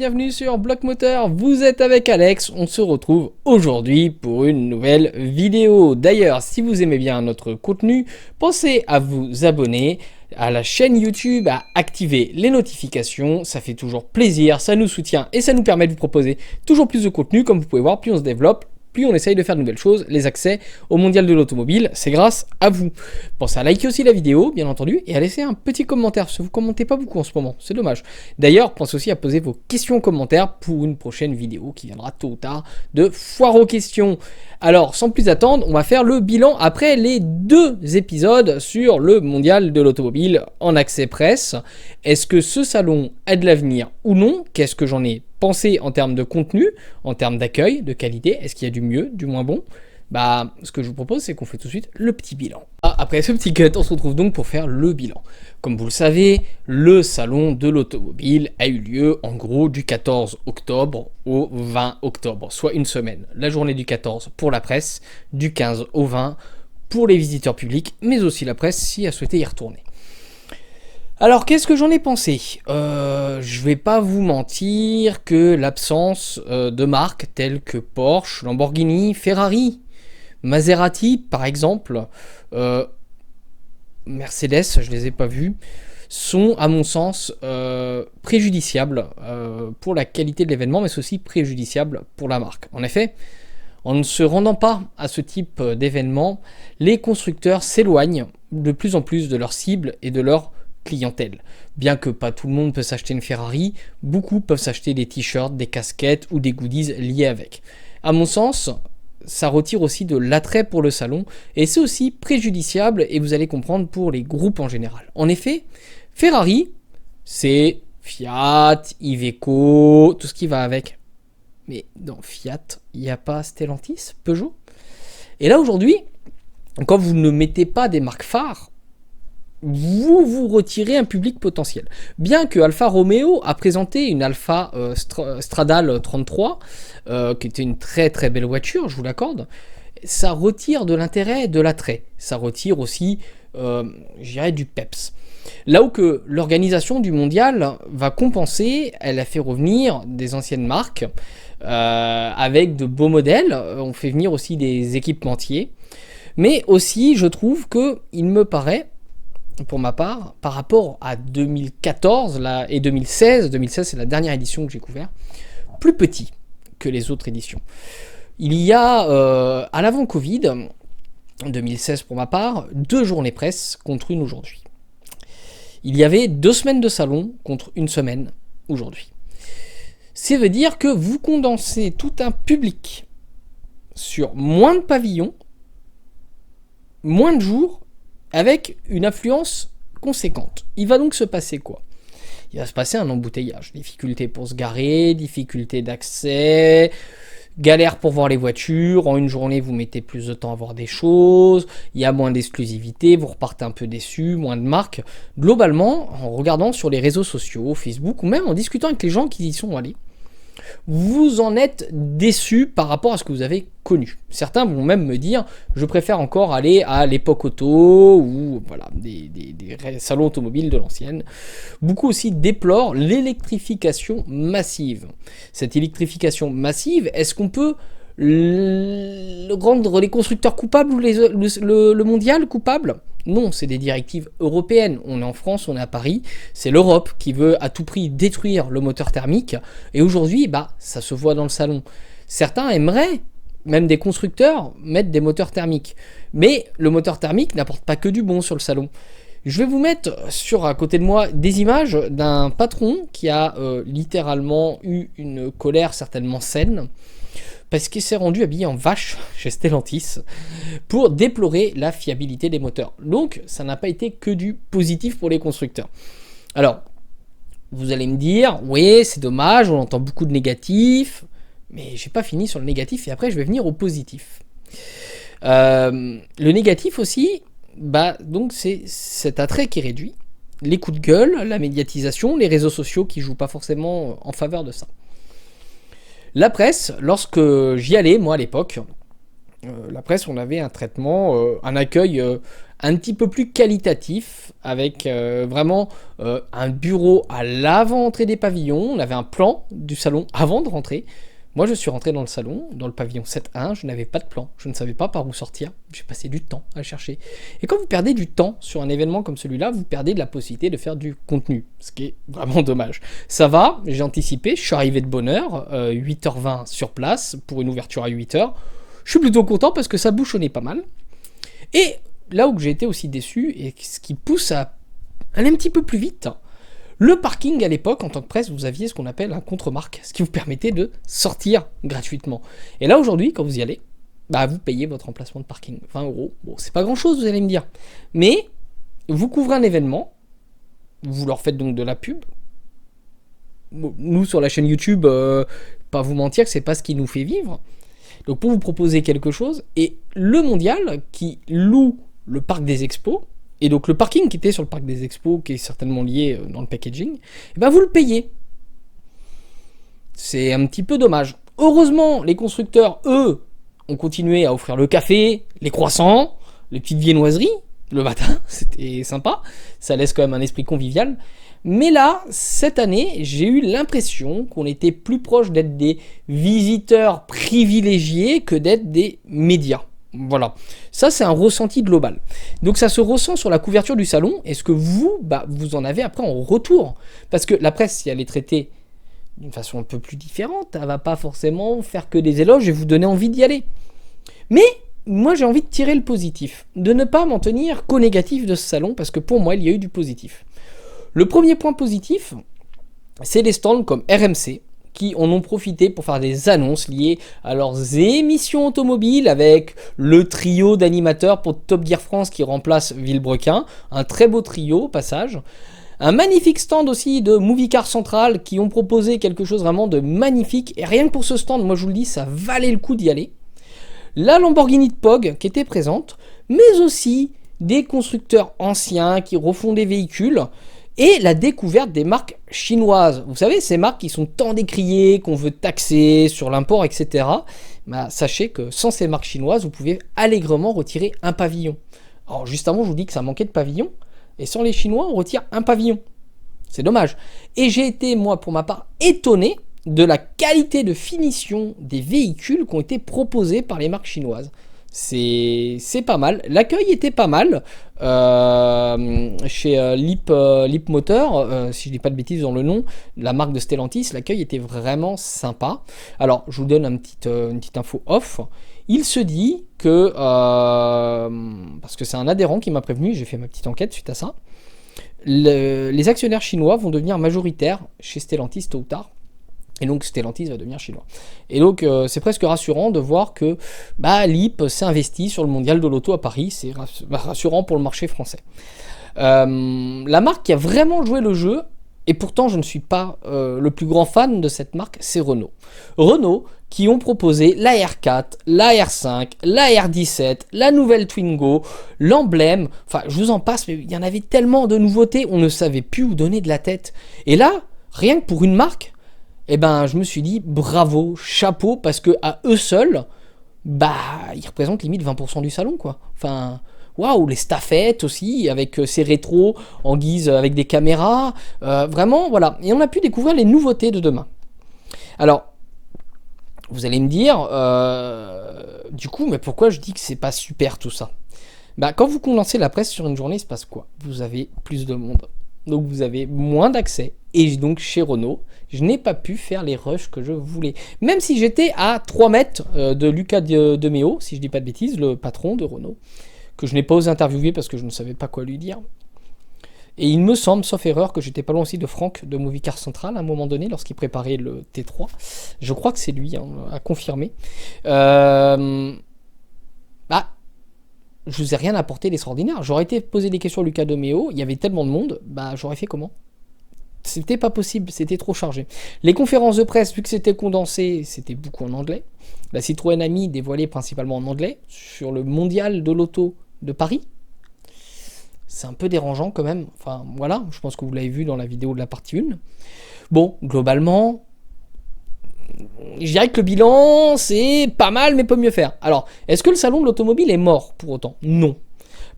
bienvenue sur Bloc Moteur, vous êtes avec Alex, on se retrouve aujourd'hui pour une nouvelle vidéo. D'ailleurs, si vous aimez bien notre contenu, pensez à vous abonner à la chaîne YouTube, à activer les notifications, ça fait toujours plaisir, ça nous soutient et ça nous permet de vous proposer toujours plus de contenu. Comme vous pouvez voir, plus on se développe, plus on essaye de faire de nouvelles choses. Les accès au mondial de l'automobile, c'est grâce à vous. Pensez à liker aussi la vidéo, bien entendu, et à laisser un petit commentaire, parce que vous commentez pas beaucoup en ce moment, c'est dommage. D'ailleurs, pensez aussi à poser vos questions en commentaire pour une prochaine vidéo qui viendra tôt ou tard de Foire aux questions. Alors, sans plus attendre, on va faire le bilan après les 2 épisodes sur le mondial de l'automobile en accès presse. Est-ce que ce salon a de l'avenir ou non? Qu'est-ce que j'en ai pensé en termes de contenu, en termes d'accueil, de qualité? Est-ce qu'il y a du mieux, du moins bon? Ce que je vous propose, c'est qu'on fait tout de suite le petit bilan. Après ce petit cut, on se retrouve donc pour faire le bilan. Comme vous le savez, le salon de l'automobile a eu lieu en gros du 14 octobre au 20 octobre, soit une semaine. La journée du 14 pour la presse, du 15 au 20 pour les visiteurs publics, mais aussi la presse si elle souhaitait y retourner. Alors, qu'est-ce que j'en ai pensé? Je vais pas vous mentir que l'absence de marques telles que Porsche, Lamborghini, Ferrari, Maserati par exemple, Mercedes, je les ai pas vus, sont à mon sens préjudiciables pour la qualité de l'événement, mais c'est aussi préjudiciable pour la marque. En effet, en ne se rendant pas à ce type d'événement, les constructeurs s'éloignent de plus en plus de leur cible et de leur clientèle. Bien que pas tout le monde peut s'acheter une Ferrari, beaucoup peuvent s'acheter des t-shirts, des casquettes ou des goodies liés avec. À mon sens, ça retire aussi de l'attrait pour le salon et c'est aussi préjudiciable, et vous allez comprendre, pour les groupes en général. En effet, Ferrari, c'est Fiat, Iveco, tout ce qui va avec. Mais dans Fiat, il n'y a pas Stellantis, Peugeot. Et là aujourd'hui, quand vous ne mettez pas des marques phares, vous retirez un public potentiel. Bien que Alfa Romeo a présenté une Alfa Stradale 33, qui était une très très belle voiture, je vous l'accorde, ça retire de l'intérêt, de l'attrait. Ça retire aussi, je dirais, du peps. Là où que l'organisation du mondial va compenser, elle a fait revenir des anciennes marques avec de beaux modèles. On fait venir aussi des équipementiers. Mais aussi, je trouve que il me paraît, pour ma part, par rapport à 2014 là, et 2016 c'est la dernière édition que j'ai couvert, plus petit que les autres éditions. Il y a, à l'avant Covid, 2016 pour ma part, 2 journées presse contre une aujourd'hui. Il y avait 2 semaines de salon contre une semaine aujourd'hui. Ça veut dire que vous condensez tout un public sur moins de pavillons, moins de jours, avec une affluence conséquente. Il va donc se passer quoi? Il va se passer un embouteillage. Difficulté pour se garer, difficulté d'accès, galère pour voir les voitures. En une journée, vous mettez plus de temps à voir des choses. Il y a moins d'exclusivité, vous repartez un peu déçu, moins de marques. Globalement, en regardant sur les réseaux sociaux, Facebook, ou même en discutant avec les gens qui y sont allés, vous en êtes déçu par rapport à ce que vous avez connu. Certains vont même me dire, je préfère encore aller à l'époque auto ou voilà, des salons automobiles de l'ancienne. Beaucoup aussi déplorent l'électrification massive. Cette électrification massive, est-ce qu'on peut rendre les constructeurs coupables ou le mondial coupable? Non, c'est des directives européennes. On est en France, on est à Paris. C'est l'Europe qui veut à tout prix détruire le moteur thermique. Et aujourd'hui, ça se voit dans le salon. Certains aimeraient, même des constructeurs, mettre des moteurs thermiques. Mais le moteur thermique n'apporte pas que du bon sur le salon. Je vais vous mettre à côté de moi des images d'un patron qui a littéralement eu une colère certainement saine, parce qu'il s'est rendu habillé en vache chez Stellantis pour déplorer la fiabilité des moteurs. Donc, ça n'a pas été que du positif pour les constructeurs. Alors, vous allez me dire, oui, c'est dommage, on entend beaucoup de négatifs, mais j'ai pas fini sur le négatif et après je vais venir au positif. Le négatif aussi, donc c'est cet attrait qui réduit, les coups de gueule, la médiatisation, les réseaux sociaux qui jouent pas forcément en faveur de ça. La presse, lorsque j'y allais, moi à l'époque, la presse, on avait un traitement, un accueil un petit peu plus qualitatif, avec vraiment un bureau à l'avant-entrée des pavillons. On avait un plan du salon avant de rentrer. Moi, je suis rentré dans le salon, dans le pavillon 7.1, je n'avais pas de plan, je ne savais pas par où sortir, j'ai passé du temps à le chercher. Et quand vous perdez du temps sur un événement comme celui-là, vous perdez de la possibilité de faire du contenu, ce qui est vraiment dommage. Ça va, j'ai anticipé, je suis arrivé de bonne heure, 8h20 sur place, pour une ouverture à 8h. Je suis plutôt content parce que ça bouchonnait pas mal. Et là où j'ai été aussi déçu, et ce qui pousse à aller un petit peu plus vite, le parking à l'époque, en tant que presse, vous aviez ce qu'on appelle un contre-marque, ce qui vous permettait de sortir gratuitement. Et là aujourd'hui, quand vous y allez, bah vous payez votre emplacement de parking, 20€. Bon, c'est pas grand-chose, vous allez me dire. Mais vous couvrez un événement, vous leur faites donc de la pub. Nous, sur la chaîne YouTube, pas vous mentir que c'est pas ce qui nous fait vivre. Donc pour vous proposer quelque chose, et le Mondial qui loue le parc des expos, et donc le parking qui était sur le parc des expos, qui est certainement lié dans le packaging, et ben vous le payez. C'est un petit peu dommage. Heureusement, les constructeurs, eux, ont continué à offrir le café, les croissants, les petites viennoiseries, le matin, c'était sympa, ça laisse quand même un esprit convivial. Mais là, cette année, j'ai eu l'impression qu'on était plus proche d'être des visiteurs privilégiés que d'être des médias. Voilà, ça c'est un ressenti global. Donc ça se ressent sur la couverture du salon. Est-ce que vous, vous en avez après en retour? Parce que la presse, si elle est traitée d'une façon un peu plus différente, elle va pas forcément faire que des éloges et vous donner envie d'y aller. Mais moi j'ai envie de tirer le positif, de ne pas m'en tenir qu'au négatif de ce salon, parce que pour moi il y a eu du positif. Le premier point positif, c'est les stands comme RMC, qui en ont profité pour faire des annonces liées à leurs émissions automobiles, avec le trio d'animateurs pour Top Gear France qui remplace Villebrequin, un très beau trio au passage. Un magnifique stand aussi de Movie Car Central qui ont proposé quelque chose vraiment de magnifique, et rien que pour ce stand, moi je vous le dis, ça valait le coup d'y aller. La Lamborghini de Pog qui était présente, mais aussi des constructeurs anciens qui refont des véhicules, et la découverte des marques chinoises. Vous savez, ces marques qui sont tant décriées, qu'on veut taxer sur l'import, etc. Sachez que sans ces marques chinoises, vous pouvez allègrement retirer un pavillon. Alors juste avant, je vous dis que ça manquait de pavillons, et sans les Chinois, on retire un pavillon. C'est dommage. Et j'ai été, moi, pour ma part, étonné de la qualité de finition des véhicules qui ont été proposés par les marques chinoises. C'est pas mal. L'accueil était pas mal chez Lip Motor, si je dis pas de bêtises dans le nom, la marque de Stellantis. L'accueil était vraiment sympa. Alors, je vous donne une petite info off. Il se dit que, parce que c'est un adhérent qui m'a prévenu, j'ai fait ma petite enquête suite à ça, les actionnaires chinois vont devenir majoritaires chez Stellantis tôt ou tard. Et donc Stellantis va devenir chinois. Et donc c'est presque rassurant de voir que Lip s'est investi sur le mondial de l'auto à Paris. C'est rassurant pour le marché français. La marque qui a vraiment joué le jeu, et pourtant je ne suis pas le plus grand fan de cette marque, c'est Renault. Renault qui ont proposé la R4, la R5, la R17, la nouvelle Twingo, l'emblème, enfin je vous en passe, mais il y en avait tellement de nouveautés, on ne savait plus où donner de la tête. Et là, rien que pour une marque, je me suis dit bravo, chapeau, parce que à eux seuls, ils représentent limite 20% du salon, quoi. Enfin, waouh, les staffettes aussi, avec ces rétros en guise avec des caméras, vraiment, voilà. Et on a pu découvrir les nouveautés de demain. Alors, vous allez me dire, du coup, mais pourquoi je dis que c'est pas super tout ça? Quand vous condensez la presse sur une journée, il se passe quoi? Vous avez plus de monde. Donc vous avez moins d'accès. Et donc chez Renault, je n'ai pas pu faire les rushs que je voulais. Même si j'étais à 3 mètres de Luca de Meo, si je dis pas de bêtises, le patron de Renault, que je n'ai pas osé interviewer parce que je ne savais pas quoi lui dire. Et il me semble, sauf erreur, que j'étais pas loin aussi de Franck de Movie Car Central à un moment donné, lorsqu'il préparait le T3. Je crois que c'est lui, à confirmer. Je vous ai rien apporté d'extraordinaire. J'aurais été poser des questions à Luca de Meo, il y avait tellement de monde, j'aurais fait comment? C'était pas possible, c'était trop chargé. Les conférences de presse, vu que c'était condensé, c'était beaucoup en anglais. La Citroën Ami dévoilée principalement en anglais sur le mondial de l'auto de Paris. C'est un peu dérangeant quand même. Enfin voilà, je pense que vous l'avez vu dans la vidéo de la partie 1. Bon, globalement, je dirais que le bilan, c'est pas mal, mais peut mieux faire. Alors, est-ce que le salon de l'automobile est mort pour autant? Non.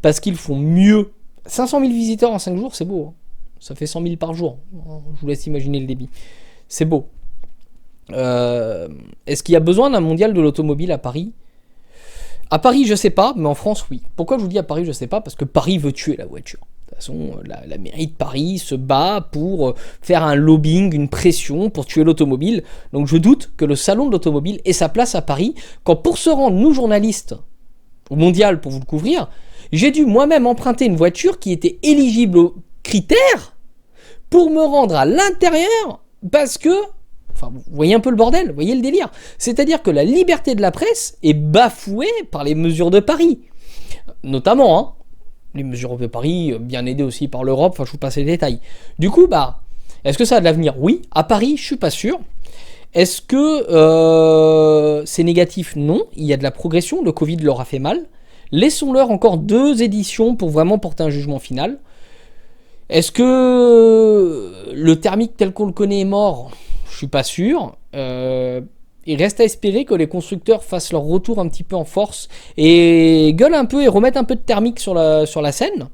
parce qu'ils font mieux. 500 000 visiteurs en 5 jours, c'est beau. Hein. Ça fait 100 000 par jour. Je vous laisse imaginer le débit. C'est beau. Est-ce qu'il y a besoin d'un mondial de l'automobile à Paris ? À Paris, je sais pas, mais en France, oui. Pourquoi je vous dis à Paris, je sais pas ? Parce que Paris veut tuer la voiture. De toute façon, la mairie de Paris se bat pour faire un lobbying, une pression pour tuer l'automobile. Donc je doute que le salon de l'automobile ait sa place à Paris, quand pour se rendre, nous journalistes, au mondial pour vous le couvrir, j'ai dû moi-même emprunter une voiture qui était éligible aux critères pour me rendre à l'intérieur, parce que... Enfin, vous voyez un peu le bordel, vous voyez le délire. C'est-à-dire que la liberté de la presse est bafouée par les mesures de Paris. Notamment, hein, les mesures de Paris, bien aidées aussi par l'Europe, enfin je vous passe les détails. Du coup, est-ce que ça a de l'avenir ? Oui. À Paris, je suis pas sûr. Est-ce que c'est négatif ? Non. Il y a de la progression, le Covid leur a fait mal. Laissons-leur encore 2 éditions pour vraiment porter un jugement final. Est-ce que le thermique tel qu'on le connaît est mort ? Je suis pas sûr. Il reste à espérer que les constructeurs fassent leur retour un petit peu en force et gueulent un peu et remettent un peu de thermique sur la scène.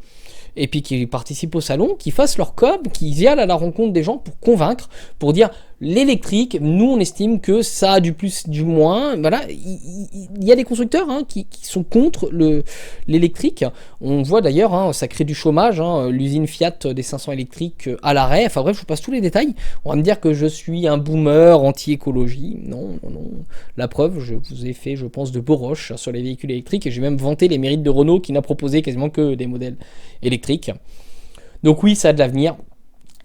Et puis qu'ils participent au salon, qu'ils fassent leur com, qu'ils y aillent à la rencontre des gens pour convaincre, pour dire l'électrique, nous on estime que ça a du plus, du moins. Voilà, il y a des constructeurs qui sont contre l'électrique. On voit d'ailleurs, ça crée du chômage, l'usine Fiat des 500 électriques à l'arrêt. Enfin bref, je vous passe tous les détails. On va me dire que je suis un boomer anti-écologie. Non. La preuve, je vous ai fait, je pense, de beaux roches sur les véhicules électriques et j'ai même vanté les mérites de Renault qui n'a proposé quasiment que des modèles électrique. Donc oui, ça a de l'avenir.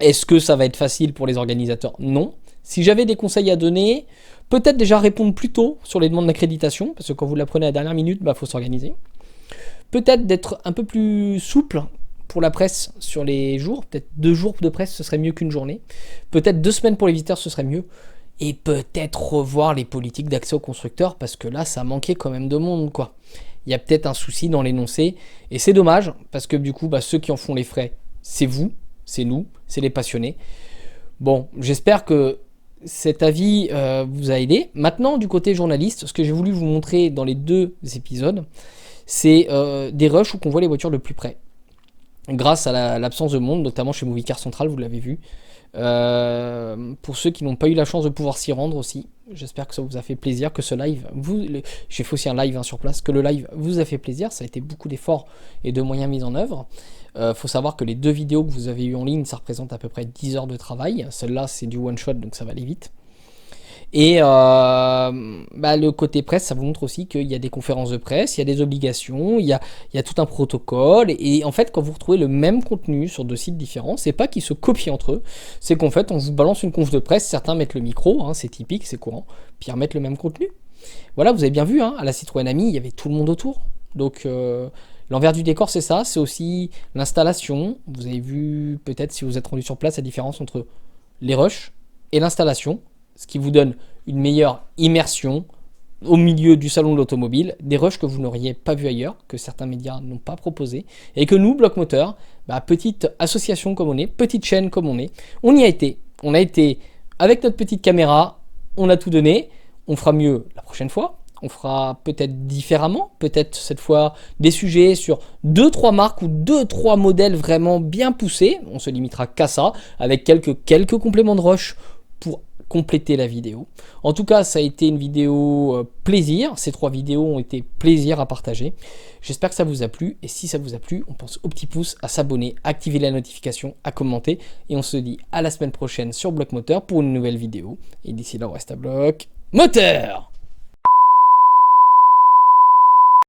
Est-ce que ça va être facile pour les organisateurs ? Non. Si j'avais des conseils à donner, peut-être déjà répondre plus tôt sur les demandes d'accréditation, parce que quand vous la prenez à la dernière minute, faut s'organiser. Peut-être d'être un peu plus souple pour la presse sur les jours. Peut-être 2 jours de presse, ce serait mieux qu'une journée. Peut-être 2 semaines pour les visiteurs, ce serait mieux. Et peut-être revoir les politiques d'accès aux constructeurs, parce que là, ça manquait quand même de monde, quoi. Il y a peut-être un souci dans l'énoncé, et c'est dommage, parce que du coup, ceux qui en font les frais, c'est vous, c'est nous, c'est les passionnés. Bon, j'espère que cet avis vous a aidé. Maintenant, du côté journaliste, ce que j'ai voulu vous montrer dans les 2 épisodes, c'est des rushs où on voit les voitures de plus près. Grâce à l'absence de monde, notamment chez Movie Car Central, vous l'avez vu. Pour ceux qui n'ont pas eu la chance de pouvoir s'y rendre aussi, j'espère que ça vous a fait plaisir, que ce live, j'ai fait aussi un live sur place, que le live vous a fait plaisir. Ça a été beaucoup d'efforts et de moyens mis en œuvre. Faut savoir que les 2 vidéos que vous avez eues en ligne, ça représente à peu près 10 heures de travail. Celle-là, c'est du one shot, donc ça va aller vite. Et le côté presse, ça vous montre aussi qu'il y a des conférences de presse, il y a des obligations, il y a tout un protocole. Et en fait, quand vous retrouvez le même contenu sur 2 sites différents, c'est pas qu'ils se copient entre eux, c'est qu'en fait, on vous balance une conf de presse, certains mettent le micro, c'est typique, c'est courant, puis ils remettent le même contenu. Voilà, vous avez bien vu, à la Citroën Ami, il y avait tout le monde autour. Donc, l'envers du décor, c'est ça, c'est aussi l'installation. Vous avez vu, peut-être, si vous êtes rendu sur place, la différence entre les rushs et l'installation, ce qui vous donne une meilleure immersion au milieu du salon de l'automobile, des rushs que vous n'auriez pas vu ailleurs, que certains médias n'ont pas proposé, et que nous, Bloc Moteur, petite association comme on est, petite chaîne comme on est, on y a été. On a été avec notre petite caméra, on a tout donné, on fera mieux la prochaine fois, on fera peut-être différemment, peut-être cette fois des sujets sur 2-3 marques ou 2-3 modèles vraiment bien poussés, on se limitera qu'à ça, avec quelques compléments de rush pour compléter la vidéo. En tout cas, ça a été une vidéo plaisir. Ces 3 vidéos ont été plaisir à partager. J'espère que ça vous a plu. Et si ça vous a plu, on pense au petit pouce, à s'abonner, à activer la notification, à commenter. Et on se dit à la semaine prochaine sur Bloc Moteur pour une nouvelle vidéo. Et d'ici là, on reste à Bloc Moteur.